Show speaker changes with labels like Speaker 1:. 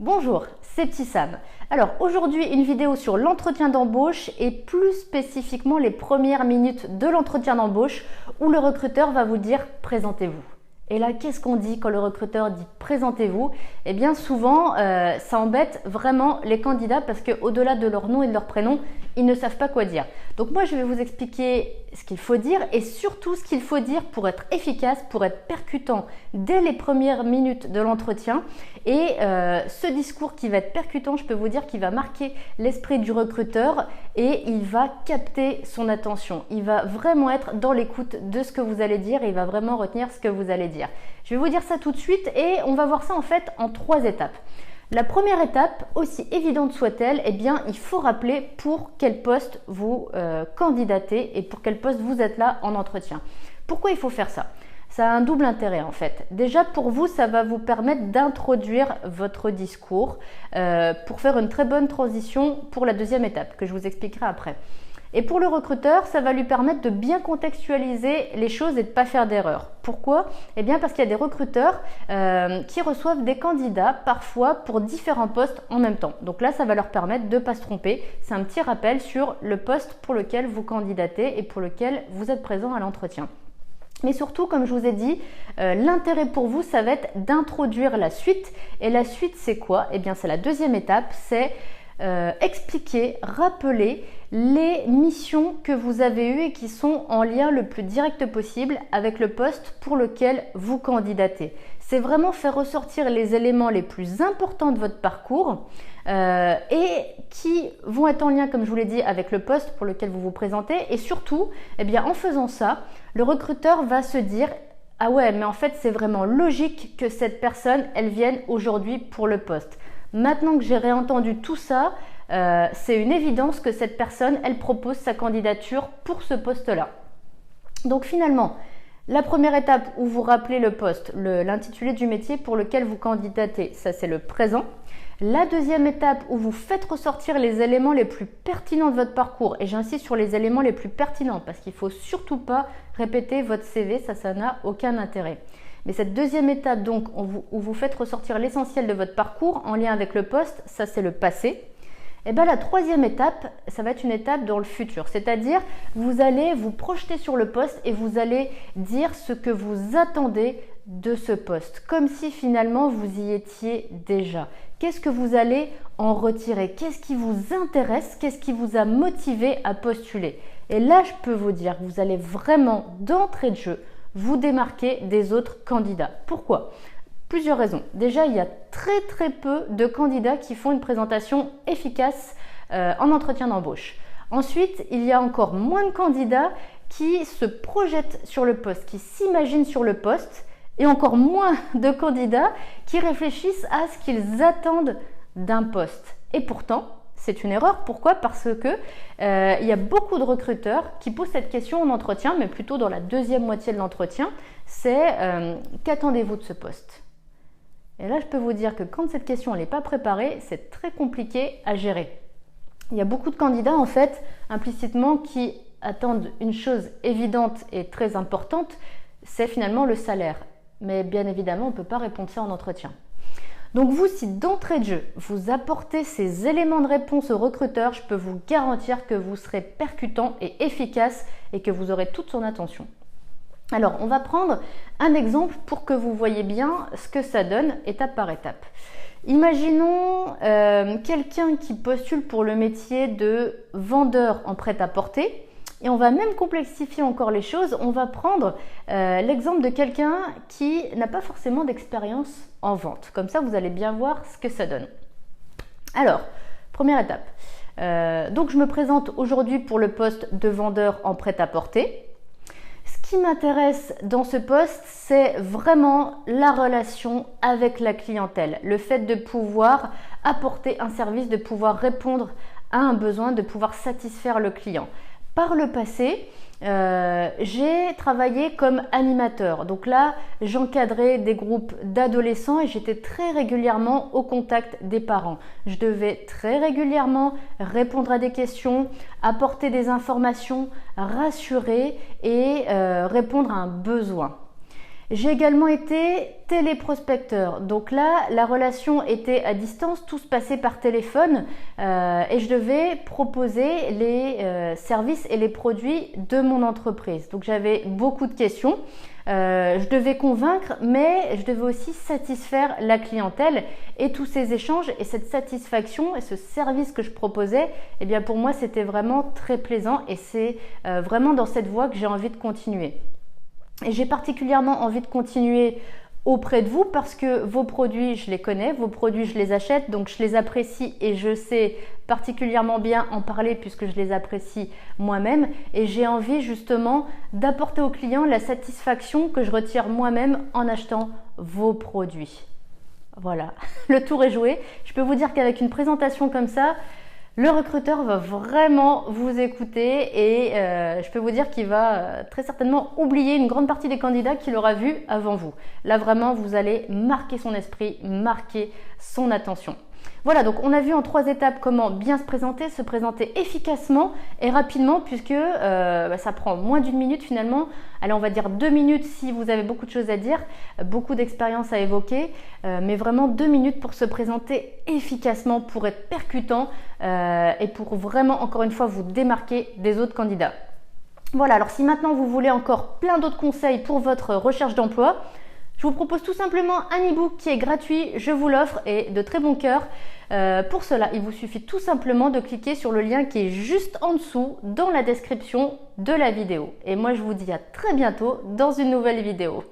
Speaker 1: Bonjour, c'est Petit Sam. Alors aujourd'hui, une vidéo sur l'entretien d'embauche et plus spécifiquement les premières minutes de l'entretien d'embauche où le recruteur va vous dire « présentez-vous ». Et là, qu'est-ce qu'on dit quand le recruteur dit « présentez-vous » Eh bien souvent, ça embête vraiment les candidats parce qu'au-delà de leur nom et de leur prénom, ils ne savent pas quoi dire. Donc moi, je vais vous expliquer ce qu'il faut dire et surtout ce qu'il faut dire pour être efficace, pour être percutant dès les premières minutes de l'entretien. Et ce discours qui va être percutant, je peux vous dire qu'il va marquer l'esprit du recruteur et il va capter son attention. Il va vraiment être dans l'écoute de ce que vous allez dire et il va vraiment retenir ce que vous allez dire. Je vais vous dire ça tout de suite et on va voir ça en fait en 3 étapes. La première étape, aussi évidente soit-elle, eh bien, il faut rappeler pour quel poste vous candidatez et pour quel poste vous êtes là en entretien. Pourquoi il faut faire ça ? Ça a un double intérêt en fait. Déjà pour vous, ça va vous permettre d'introduire votre discours pour faire une très bonne transition pour la deuxième étape que je vous expliquerai après. Et pour le recruteur, ça va lui permettre de bien contextualiser les choses et de ne pas faire d'erreur. Pourquoi ? Eh bien parce qu'il y a des recruteurs qui reçoivent des candidats parfois pour différents postes en même temps. Donc là, ça va leur permettre de ne pas se tromper. C'est un petit rappel sur le poste pour lequel vous candidatez et pour lequel vous êtes présent à l'entretien. Mais surtout, comme je vous ai dit, l'intérêt pour vous, ça va être d'introduire la suite. Et la suite, c'est quoi ? Eh bien, c'est la deuxième étape, c'est expliquer, rappeler les missions que vous avez eues et qui sont en lien le plus direct possible avec le poste pour lequel vous candidatez. C'est vraiment faire ressortir les éléments les plus importants de votre parcours et qui vont être en lien, comme je vous l'ai dit, avec le poste pour lequel vous vous présentez. Et surtout, eh bien, en faisant ça, le recruteur va se dire « Ah ouais, mais en fait, c'est vraiment logique que cette personne, elle vienne aujourd'hui pour le poste. » Maintenant que j'ai réentendu tout ça, c'est une évidence que cette personne, elle propose sa candidature pour ce poste-là. Donc finalement, la première étape où vous rappelez le poste, l'intitulé du métier pour lequel vous candidatez, ça c'est le présent. La deuxième étape où vous faites ressortir les éléments les plus pertinents de votre parcours, et j'insiste sur les éléments les plus pertinents parce qu'il ne faut surtout pas répéter votre CV, ça n'a aucun intérêt. Mais cette deuxième étape donc où vous faites ressortir l'essentiel de votre parcours en lien avec le poste, ça c'est le passé. Et bien la troisième étape, ça va être une étape dans le futur, c'est-à-dire vous allez vous projeter sur le poste et vous allez dire ce que vous attendez de ce poste, comme si finalement vous y étiez déjà. Qu'est-ce que vous allez en retirer? Qu'est-ce qui vous intéresse? Qu'est-ce qui vous a motivé à postuler? Et là, je peux vous dire que vous allez vraiment d'entrée de jeu vous démarquer des autres candidats. Pourquoi ? Plusieurs raisons. Déjà, il y a très peu de candidats qui font une présentation efficace en entretien d'embauche. Ensuite, il y a encore moins de candidats qui se projettent sur le poste, qui s'imaginent sur le poste, et encore moins de candidats qui réfléchissent à ce qu'ils attendent d'un poste. Et pourtant, c'est une erreur. Pourquoi ? Parce que il y a beaucoup de recruteurs qui posent cette question en entretien, mais plutôt dans la deuxième moitié de l'entretien, c'est qu'attendez-vous de ce poste ? Et là, je peux vous dire que quand cette question n'est pas préparée, c'est très compliqué à gérer. Il y a beaucoup de candidats, en fait, implicitement, qui attendent une chose évidente et très importante, c'est finalement le salaire. Mais bien évidemment, on ne peut pas répondre ça en entretien. Donc vous, si d'entrée de jeu, vous apportez ces éléments de réponse au recruteur, je peux vous garantir que vous serez percutant et efficace et que vous aurez toute son attention. Alors, on va prendre un exemple pour que vous voyez bien ce que ça donne étape par étape. Imaginons quelqu'un qui postule pour le métier de vendeur en prêt-à-porter. Et on va même complexifier encore les choses. On va prendre l'exemple de quelqu'un qui n'a pas forcément d'expérience en vente. Comme ça, vous allez bien voir ce que ça donne. Alors, première étape. Donc, je me présente aujourd'hui pour le poste de vendeur en prêt-à-porter. Ce qui m'intéresse dans ce poste, c'est vraiment la relation avec la clientèle. Le fait de pouvoir apporter un service, de pouvoir répondre à un besoin, de pouvoir satisfaire le client. Par le passé, j'ai travaillé comme animateur. Donc là, j'encadrais des groupes d'adolescents et j'étais très régulièrement au contact des parents. Je devais très régulièrement répondre à des questions, apporter des informations, rassurer et répondre à un besoin. J'ai également été téléprospecteur. Donc là, la relation était à distance, tout se passait par téléphone et je devais proposer les services et les produits de mon entreprise. Donc j'avais beaucoup de questions. Je devais convaincre, mais je devais aussi satisfaire la clientèle et tous ces échanges et cette satisfaction et ce service que je proposais, eh bien pour moi c'était vraiment très plaisant et c'est vraiment dans cette voie que j'ai envie de continuer. Et j'ai particulièrement envie de continuer auprès de vous parce que vos produits, je les connais, vos produits, je les achète, donc je les apprécie et je sais particulièrement bien en parler puisque je les apprécie moi-même et j'ai envie justement d'apporter aux clients la satisfaction que je retire moi-même en achetant vos produits. Voilà, le tour est joué. Je peux vous dire qu'avec une présentation comme ça, le recruteur va vraiment vous écouter et je peux vous dire qu'il va très certainement oublier une grande partie des candidats qu'il aura vus avant vous. Là vraiment, vous allez marquer son esprit, marquer son attention. Voilà, donc on a vu en 3 étapes comment bien se présenter efficacement et rapidement puisque ça prend moins d'1 minute finalement. Allez, on va dire 2 minutes si vous avez beaucoup de choses à dire, beaucoup d'expérience à évoquer, mais vraiment 2 minutes pour se présenter efficacement, pour être percutant et pour vraiment, encore une fois, vous démarquer des autres candidats. Voilà, alors si maintenant vous voulez encore plein d'autres conseils pour votre recherche d'emploi, je vous propose tout simplement un e-book qui est gratuit, je vous l'offre et de très bon cœur. Pour cela, il vous suffit tout simplement de cliquer sur le lien qui est juste en dessous dans la description de la vidéo. Et moi, je vous dis à très bientôt dans une nouvelle vidéo.